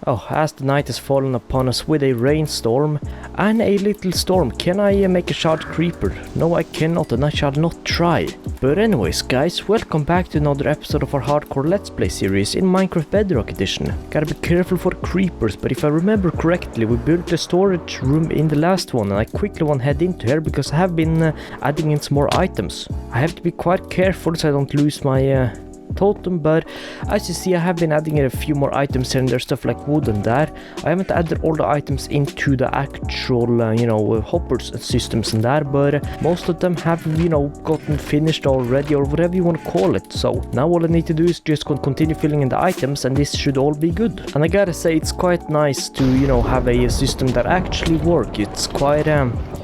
Oh, as the night has fallen upon us with a rainstorm and a little storm, can I make a shard creeper? No, I cannot, and I shall not try. But anyways, guys, welcome back to another episode of our hardcore let's play series in Minecraft Bedrock Edition. Gotta be careful for creepers, but if I remember correctly, we built a storage room in the last one, and I quickly want to head into here because I have been adding in some more items. I have to be quite careful so I don't lose my totem, but as you see I have been adding in a few more items here and there's stuff like wood and that. I haven't added all the items into the actual hoppers and systems and that, but most of them have gotten finished already, or whatever you want to call it. So now all I need to do is just continue filling in the items and this should all be good. And I gotta say it's quite nice to have a system that actually works. It's quite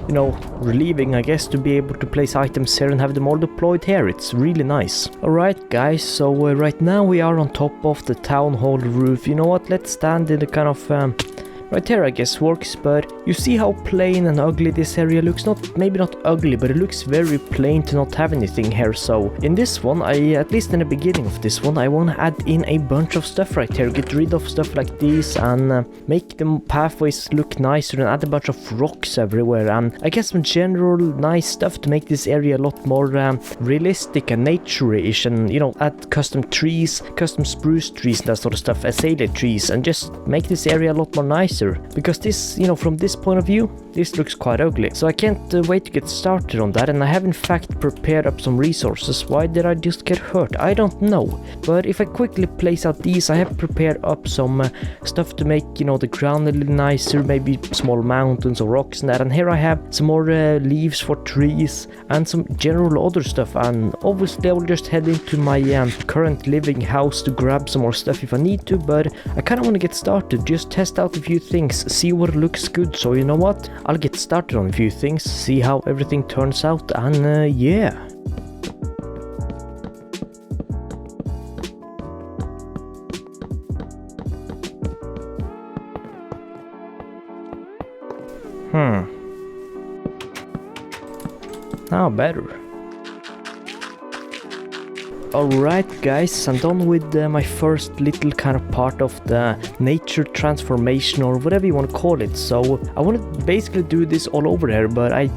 relieving, I guess, to be able to place items here and have them all deployed here. It's really nice. Alright guys, so right now we are on top of the town hall roof. You know what, let's stand in the kind of right here I guess works, but you see how plain and ugly this area looks? Maybe not ugly, but it looks very plain to not have anything here. So in this one, at least in the beginning of this one, I want to add in a bunch of stuff right here. Get rid of stuff like this and make the pathways look nicer and add a bunch of rocks everywhere. And I guess some general nice stuff to make this area a lot more realistic and nature-ish, and add custom trees, custom spruce trees and that sort of stuff, azalea trees, and just make this area a lot more nicer. Because this, from this point of view, this looks quite ugly. So I can't wait to get started on that, and I have in fact prepared up some resources. Why did I just get hurt? I don't know. But if I quickly place out these, I have prepared up some stuff to make, the ground a little nicer, maybe small mountains or rocks and that. And here I have some more leaves for trees and some general other stuff. And obviously I will just head into my current living house to grab some more stuff if I need to, but I kind of want to get started, just test out a few things, see what looks good. So you know what, I'll get started on a few things, see how everything turns out, and yeah. Now better. Alright guys, I'm done with my first little kind of part of the nature transformation, or whatever you want to call it. So I want to basically do this all over here, but I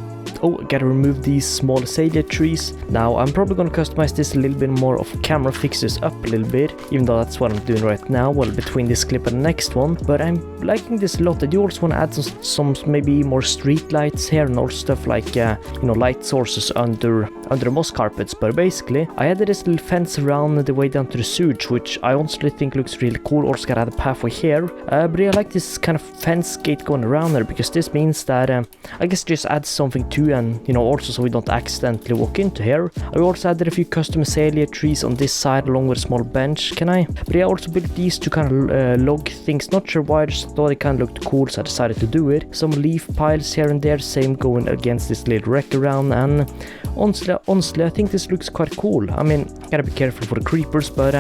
gotta remove these small azalea trees. Now I'm probably gonna customize this a little bit more off camera, fix this up a little bit, even though that's what I'm doing right now, well, between this clip and the next one. But I'm liking this a lot. I do also want to add some maybe more street lights here, and also stuff like light sources under moss carpets. But basically I added this little fence around the way down to the sewage, which I honestly think looks really cool. Also gotta add a pathway here, but yeah, I like this kind of fence gate going around there, because this means that I guess just add something to, and also so we don't accidentally walk into here. I also added a few custom azalea trees on this side along with a small bench. But yeah, I also built these to kind of log things. Not sure why, I just thought it kind of looked cool, so I decided to do it. Some leaf piles here and there, same going against this little wreck around, and honestly I think this looks quite cool. I mean, gotta be careful for the creepers, but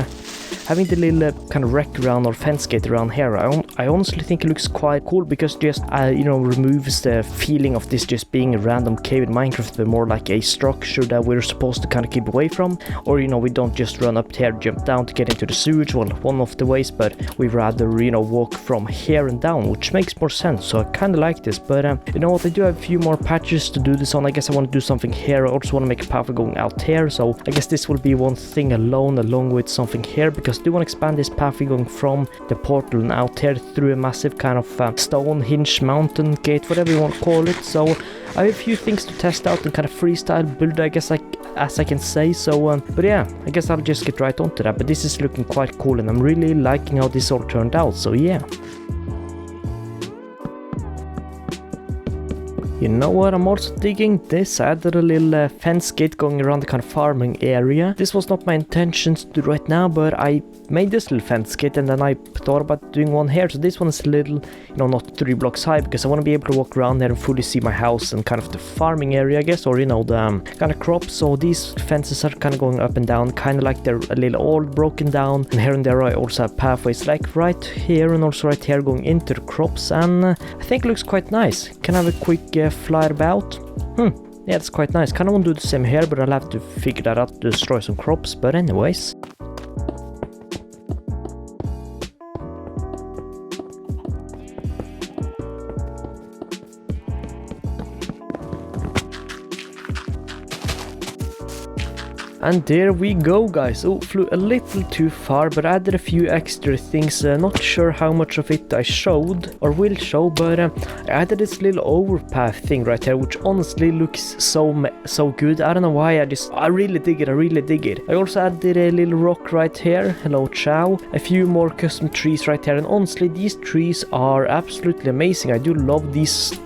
having the little kind of wreck around or fence gate around here, I honestly think it looks quite cool, because just removes the feeling of this just being a random cave in Minecraft, but more like a structure that we're supposed to kind of keep away from. Or we don't just run up here, jump down to get into the sewage, well, one of the ways, but we rather walk from here and down, which makes more sense. So I kind of like this. But you know what, I do have a few more patches to do this on. I guess I want to do something here. I also want to make a pathway going out here, so I guess this will be one thing along with something here, because I do want to expand this pathway going from the portal and out here through a massive kind of stone hinge mountain gate, whatever you want to call it. So I have a few things to test out and kind of freestyle build, I guess, as I can say. So but yeah, I guess I'll just get right onto that. But this is looking quite cool, and I'm really liking how this all turned out, so yeah. You know what, I'm also digging this. I added a little fence gate going around the kind of farming area. This was not my intention to do right now, but I made this little fence gate, and then I thought about doing one here. So this one is a little, not 3 blocks high, because I want to be able to walk around there and fully see my house and kind of the farming area, I guess, or the kind of crops. So these fences are kind of going up and down, kind of like they're a little old, broken down. And here and there I also have pathways like right here and also right here going into the crops, and I think it looks quite nice. Can I have a quick fly about? Yeah, it's quite nice. Kind of want to do the same here, but I'll have to figure that out to destroy some crops. But anyways. And there we go, guys. Oh, flew a little too far, but added a few extra things. Not sure how much of it I showed or will show, but I added this little overpath thing right here, which honestly looks so good. I don't know why, I really dig it. I really dig it. I also added a little rock right here. Hello, ciao. A few more custom trees right here, and honestly, these trees are absolutely amazing. I do love these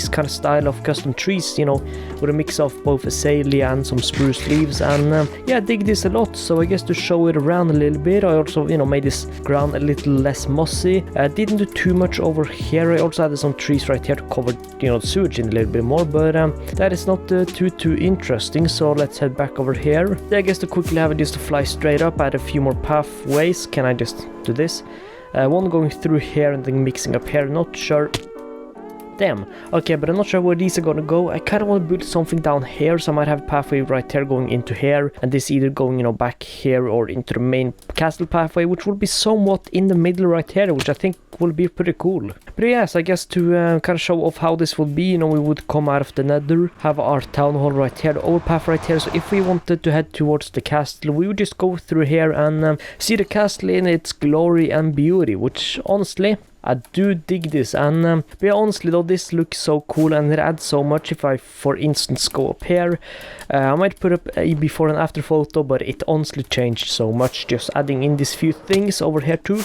kind of style of custom trees, you know, with a mix of both azalea and some spruce leaves, and yeah, I dig this a lot. So I guess to show it around a little bit, I also, you know, made this ground a little less mossy. I didn't do too much over here. I also added some trees right here to cover, you know, the sewage in a little bit more, but that is not too interesting, so let's head back over here. I guess to quickly have it just to fly straight up, I add a few more pathways. Can I just do this? One going through here and then mixing up here, not sure. Damn. Okay, but I'm not sure where these are gonna go. I kind of want to build something down here, so I might have a pathway right here going into here, and this either going, you know, back here or into the main castle pathway, which will be somewhat in the middle right here, which I think will be pretty cool. But yes, I guess to kind of show off how this will be, you know, we would come out of the nether, have our town hall right here, the overpath right here. So if we wanted to head towards the castle, we would just go through here and see the castle in its glory and beauty, which honestly, I do dig this. And but yeah, honestly though, this looks so cool and it adds so much. If I, for instance, go up here, I might put up a before and after photo, but it honestly changed so much just adding in these few things over here too.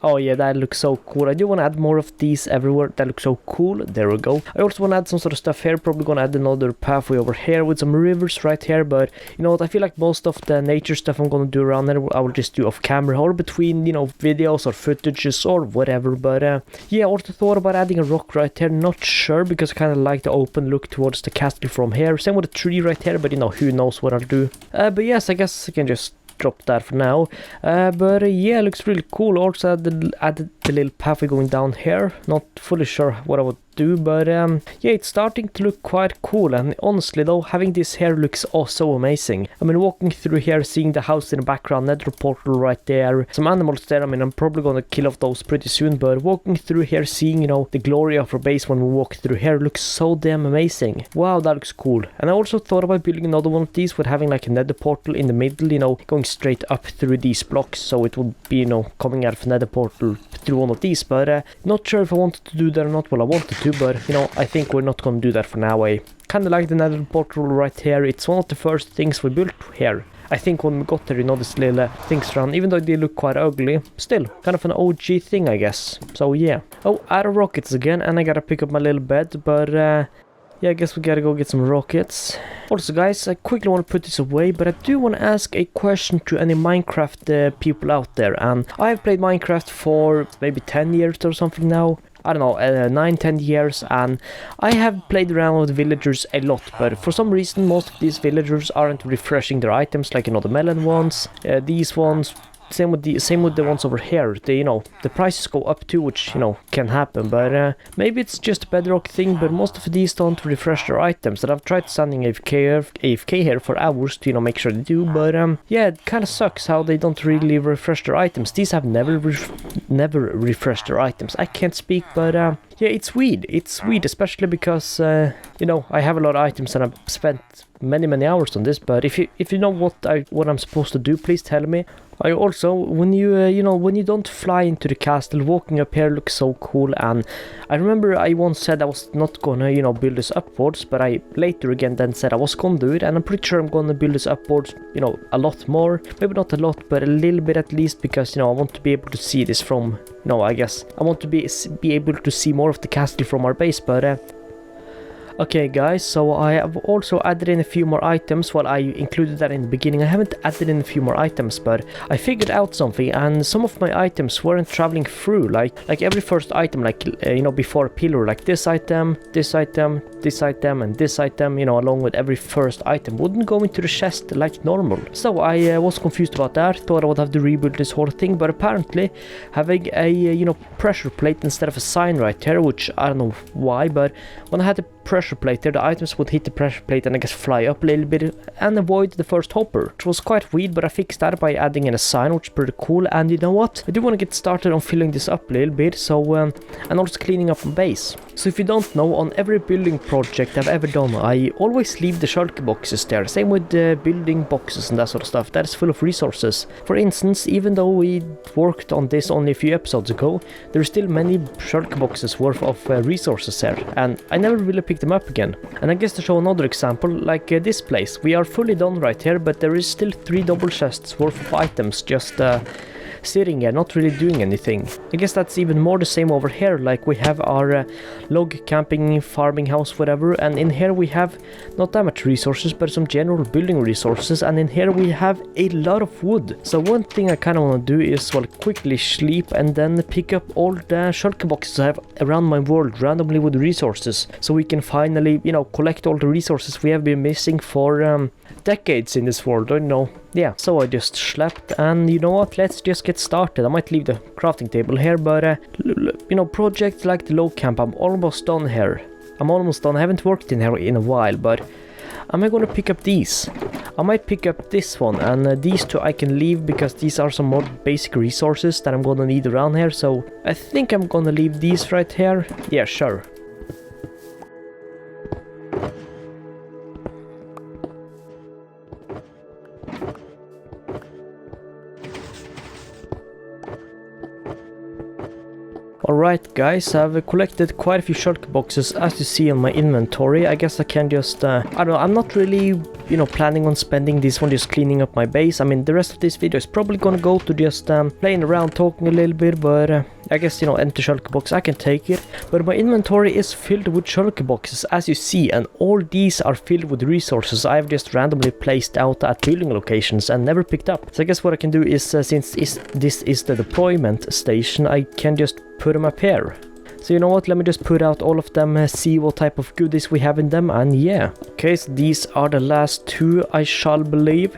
Oh yeah, that looks so cool. I do want to add more of these everywhere. That looks so cool. There we go. I also want to add some sort of stuff here. Probably going to add another pathway over here with some rivers right here. But you know what? I feel like most of the nature stuff I'm going to do around there, I will just do off camera or between, you know, videos or footages or whatever. But yeah, I also thought about adding a rock right here. Not sure, because I kind of like the open look towards the castle from here. Same with a tree right here, but you know, who knows what I'll do. But yes, I guess I can just drop that for now. But yeah, looks really cool. Also added the little pathway going down here. Not fully sure what I would do, but yeah, it's starting to look quite cool. And honestly though, having this here looks so amazing. I mean, walking through here, seeing the house in the background, nether portal right there, some animals there. I mean, I'm probably gonna kill off those pretty soon, but walking through here, seeing, you know, the glory of our base when we walk through here looks so damn amazing. Wow, that looks cool. And I also thought about building another one of these with having like a nether portal in the middle, you know, going straight up through these blocks, so it would be, you know, coming out of nether portal through one of these. But not sure if I wanted to do that or not. Well, I wanted to, but you know, I think we're not gonna do that for now. I kind of like the nether portal right here. It's one of the first things we built here. I think when we got there, you know, this little things around, even though they look quite ugly, still kind of an OG thing, I guess. So yeah. Oh, out of rockets again, and I gotta pick up my little bed, but yeah, I guess we gotta go get some rockets. Also guys, I quickly want to put this away, but I do want to ask a question to any Minecraft people out there. And I have played Minecraft for maybe 10 years or something now. I don't know, 9-10 years, and I have played around with villagers a lot, but for some reason most of these villagers aren't refreshing their items, like, you know, the melon ones, these ones. Same with the ones over here. They, you know, the prices go up too, which, you know, can happen. But maybe it's just a bedrock thing. But most of these don't refresh their items. And I've tried standing AFK here for hours to, you know, make sure they do. But yeah, it kind of sucks how they don't really refresh their items. These have never refreshed their items. I can't speak, but yeah, it's weird. It's weird, especially because you know, I have a lot of items and I've spent many hours on this. But if you know what I'm supposed to do, please tell me. I also, when you you know, when you don't fly into the castle, walking up here looks so cool. And I remember I once said I was not gonna, you know, build this upwards, but I later again then said I was gonna do it, and I'm pretty sure I'm gonna build this upwards, you know, a lot more. Maybe not a lot, but a little bit at least, because, you know, I want to be able to see this from, no, I guess I want to be able to see more of the castle from our base. But okay guys, so I have also added in a few more items. Well, I included that in the beginning. I haven't added in a few more items, but I figured out something, and some of my items weren't traveling through. Like every first item, like you know, before a pillar, like this item, this item, this item, and this item, you know, along with every first item, wouldn't go into the chest like normal. So I was confused about that. Thought I would have to rebuild this whole thing, but apparently having a you know, pressure plate instead of a sign right here, which I don't know why, but when I had to pressure plate there, the items would hit the pressure plate and I guess fly up a little bit and avoid the first hopper, which was quite weird, but I fixed that by adding in a sign, which is pretty cool. And you know what? I do want to get started on filling this up a little bit, so and also cleaning up my base. So if you don't know, on every building project I've ever done, I always leave the shulker boxes there. Same with the building boxes and that sort of stuff. That is full of resources. For instance, even though we worked on this only a few episodes ago, there's still many shulker boxes worth of resources there, and I never really picked them up again. And I guess to show another example, like this place, we are fully done right here, but there is still 3 double chests worth of items just sitting here, not really doing anything. I guess that's even more the same over here, like we have our log camping, farming house, whatever, and in here we have not that much resources, but some general building resources, and in here we have a lot of wood. So one thing I kind of want to do is, well, quickly sleep and then pick up all the shulker boxes I have around my world randomly with resources, so we can finally, you know, collect all the resources we have been missing for decades in this world, I don't know. Yeah, so I just slept, and you know what, let's just get started. I might leave the crafting table here, but you know, projects like the log camp, I'm almost done here. I'm almost done. I haven't worked in here in a while, but am I gonna pick up these? I might pick up this one, and these 2 I can leave because these are some more basic resources that I'm gonna need around here, so I think I'm gonna leave these right here. Yeah, sure. Alright guys, I've collected quite a few shulker boxes as you see on my inventory. I guess I can just, I don't know, I'm not really, you know, planning on spending this one just cleaning up my base. I mean, the rest of this video is probably gonna go to just playing around, talking a little bit, but I guess, you know, empty shulker box, I can take it. But my inventory is filled with shulker boxes as you see, and all these are filled with resources I've just randomly placed out at building locations and never picked up. So I guess what I can do is, since this is the deployment station, I can just put them up here. So you know what, let me just put out all of them, see what type of goodies we have in them, and yeah. Okay, so these are the last 2, I shall believe.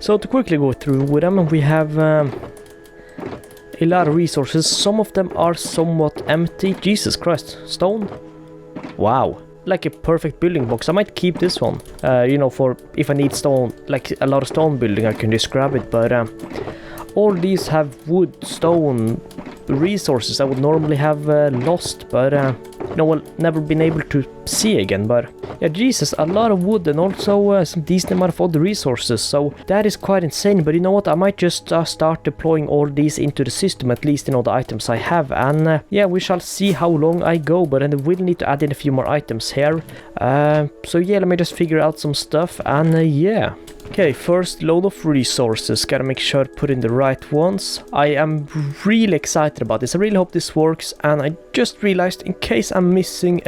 So to quickly go through with them, we have a lot of resources. Some of them are somewhat empty. Jesus Christ, stone? Wow. Like a perfect building box. I might keep this one, you know, for if I need stone, like a lot of stone building, I can just grab it, but all these have wood, stone, resources I would normally have lost, but you know, well, never been able to see again. But yeah, Jesus, a lot of wood and also some decent amount of other resources, so that is quite insane. But you know what, I might just start deploying all these into the system, at least, you know, the items I have, and yeah, we shall see how long I go, but I will need to add in a few more items here. So yeah, let me just figure out some stuff, and yeah. Okay, first load of resources, gotta make sure to put in the right ones. I am really excited about this, I really hope this works, and I just realized, in case I'm missing,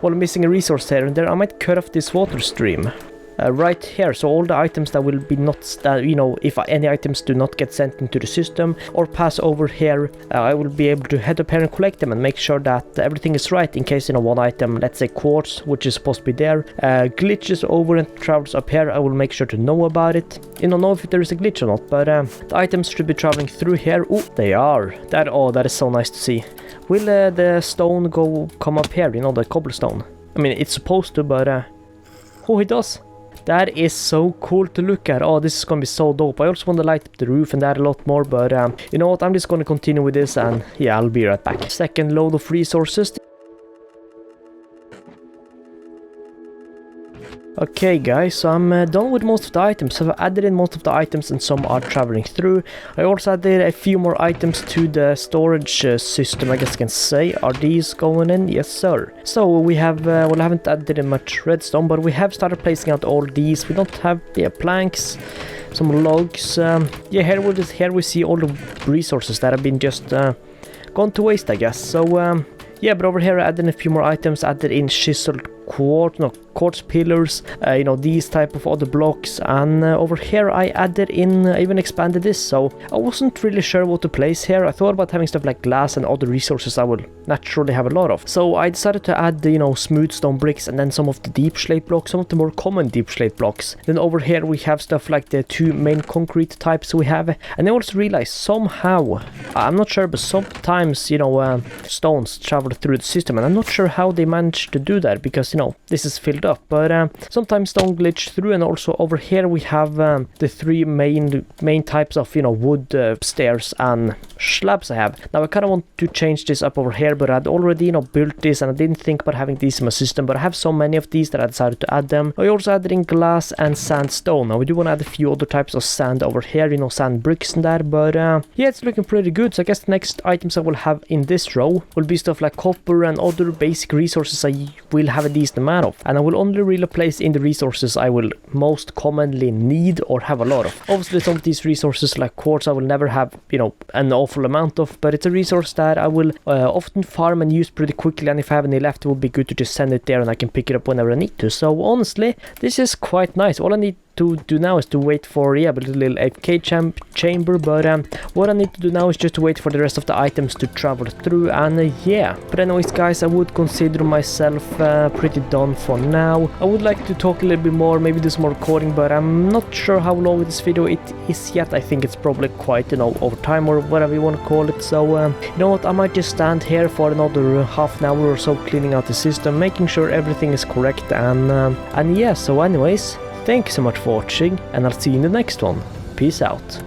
well, missing a resource here and there, I might cut off this water stream. Right here, so all the items that will be not, you know, if any items do not get sent into the system or pass over here, I will be able to head up here and collect them and make sure that everything is right, in case, you know, one item, let's say quartz, which is supposed to be there, glitches over and travels up here. I will make sure to know about it. You don't know if there is a glitch or not, but the items should be traveling through here. Oh, they are. That is so nice to see. Will the stone come up here, you know, the cobblestone? I mean, it's supposed to, but oh, it does. That is so cool to look at. Oh, this is gonna be so dope. I also want to light up the roof and that a lot more, but you know what, I'm just gonna continue with this, and yeah, I'll be right back. Second load of resources. Okay guys, so I'm done with most of the items. So I've added in most of the items and some are traveling through. I also added a few more items to the storage system, I guess I can say. Are these going in? Yes sir. So we have, well, I haven't added in much redstone, but we have started placing out all these. We don't have, yeah, planks, some logs. Yeah, here we see all the resources that have been just gone to waste, I guess. So yeah, but over here I added in a few more items, added in chiseled quartz pillars, you know, these type of other blocks, and over here I added in, even expanded this, so I wasn't really sure what to place here. I thought about having stuff like glass and other resources I will naturally have a lot of. So I decided to add the, you know, smooth stone bricks and then some of the deep slate blocks, some of the more common deep slate blocks. Then over here we have stuff like the 2 main concrete types we have, and I also realized somehow, I'm not sure, but sometimes, you know, stones travel through the system, and I'm not sure how they managed to do that, because, you know, this is filled up, but sometimes stone glitch through. And also over here we have the 3 main types of, you know, wood stairs and slabs I have. Now I kind of want to change this up over here, but I'd already, you know, built this, and I didn't think about having these in my system, but I have so many of these that I decided to add them. I also added in glass and sandstone. Now we do want to add a few other types of sand over here, you know, sand bricks and that, but yeah, it's looking pretty good. So I guess the next items I will have in this row will be stuff like copper and other basic resources I will have a decent amount of, and I will only really place in the resources I will most commonly need or have a lot of. Obviously some of these resources like quartz I will never have, you know, an awful amount of, but it's a resource that I will often farm and use pretty quickly, and if I have any left it will be good to just send it there and I can pick it up whenever I need to. So honestly, this is quite nice. All I need to do now is to wait for, yeah, but a little AFK chamber, but what I need to do now is just to wait for the rest of the items to travel through, and yeah. But anyways guys, I would consider myself pretty done for now. I would like to talk a little bit more, maybe do some more recording, but I'm not sure how long this video it is yet. I think it's probably quite, you know, over time or whatever you want to call it. So you know what, I might just stand here for another half an hour or so, cleaning out the system, making sure everything is correct, and yeah. So anyways, thank you so much for watching, and I'll see you in the next one. Peace out.